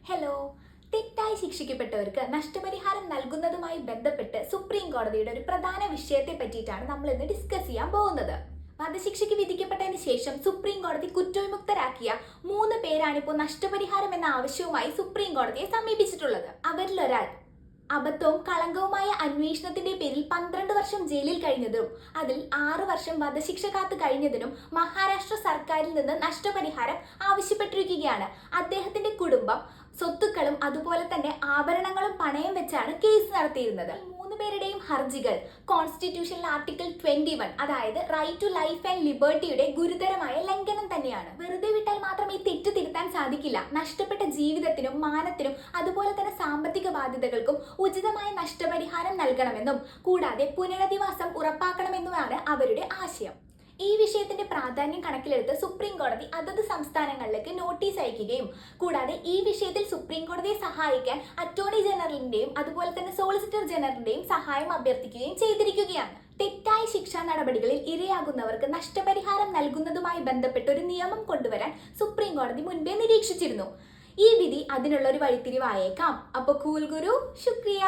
Hello. തെറ്റായി ശിക്ഷിക്കപ്പെട്ടവർക്ക് നഷ്ടപരിഹാരം നൽകുന്നതുമായി ബന്ധപ്പെട്ട് സുപ്രീം കോടതിയുടെ ഒരു പ്രധാന വിഷയത്തെ പറ്റിയിട്ടാണ് നമ്മൾ ഇന്ന് ഡിസ്കസ് ചെയ്യാൻ പോകുന്നത്. വധശിക്ഷയ്ക്ക് വിധിക്കപ്പെട്ടതിന് ശേഷം സുപ്രീം കോടതി കുറ്റവിമുക്തരാക്കിയ 3 പേരാണിപ്പോൾ നഷ്ടപരിഹാരം എന്ന ആവശ്യവുമായി സുപ്രീം കോടതിയെ സമീപിച്ചിട്ടുള്ളത്. അവരിലൊരാൾ അബദ്ധവും കളങ്കവുമായ അന്വേഷണത്തിന്റെ പേരിൽ 12 വർഷം ജയിലിൽ കഴിഞ്ഞതും അതിൽ 6 വർഷം വധശിക്ഷ കാത്തു കഴിഞ്ഞതിനും മഹാരാഷ്ട്ര സർക്കാരിൽ നിന്ന് നഷ്ടപരിഹാരം ആവശ്യപ്പെട്ടിരിക്കുകയാണ്. അദ്ദേഹത്തിന്റെ കുടുംബം സ്വത്തുക്കളും അതുപോലെ തന്നെ ആഭരണങ്ങളും പണയം വെച്ചാണ് കേസ് നടത്തിയിരുന്നത്. 3 പേരുടെയും ഹർജികൾ കോൺസ്റ്റിറ്റ്യൂഷനിൽ ആർട്ടിക്കിൾ 21, അതായത് റൈറ്റ് ടു ലൈഫ് ആൻഡ് ലിബർട്ടിയുടെ ഗുരുതരമായ ലംഘനം തന്നെയാണ്. വെറുതെ വിട്ടാൽ മാത്രം ഈ തെറ്റ് തിരുത്താൻ സാധിക്കില്ല. നഷ്ടപ്പെട്ട ജീവിതത്തിനും മാനത്തിനും അതുപോലെ തന്നെ സാമ്പത്തിക ബാധ്യതകൾക്കും ഉചിതമായ നഷ്ടപരിഹാരം നൽകണമെന്നും കൂടാതെ പുനരധിവാസം ഉറപ്പാക്കണമെന്നുമാണ് അവരുടെ ആശയം. ഈ വിഷയത്തിന്റെ പ്രാധാന്യം കണക്കിലെടുത്ത് സുപ്രീം കോടതി അതത് സംസ്ഥാനങ്ങളിലേക്ക് നോട്ടീസ് അയക്കുകയും കൂടാതെ ഈ വിഷയത്തിൽ സുപ്രീം കോടതിയെ സഹായിക്കാൻ അറ്റോർണി ജനറലിന്റെയും അതുപോലെ തന്നെ സോളിസിറ്റർ ജനറലിന്റെയും സഹായം അഭ്യർത്ഥിക്കുകയും ചെയ്തിരിക്കുകയാണ്. തെറ്റായ ശിക്ഷാ നടപടികളിൽ ഇരയാകുന്നവർക്ക് നഷ്ടപരിഹാരം നൽകുന്നതുമായി ബന്ധപ്പെട്ട ഒരു നിയമം കൊണ്ടുവരാൻ സുപ്രീം കോടതി മുൻപേ നിരീക്ഷിച്ചിരുന്നു. ഈ വിധി അതിനുള്ള ഒരു വഴിത്തിരിവായേക്കാം. അപ്പോൾ കൂൽ ഗുരു, ശുക്രിയ.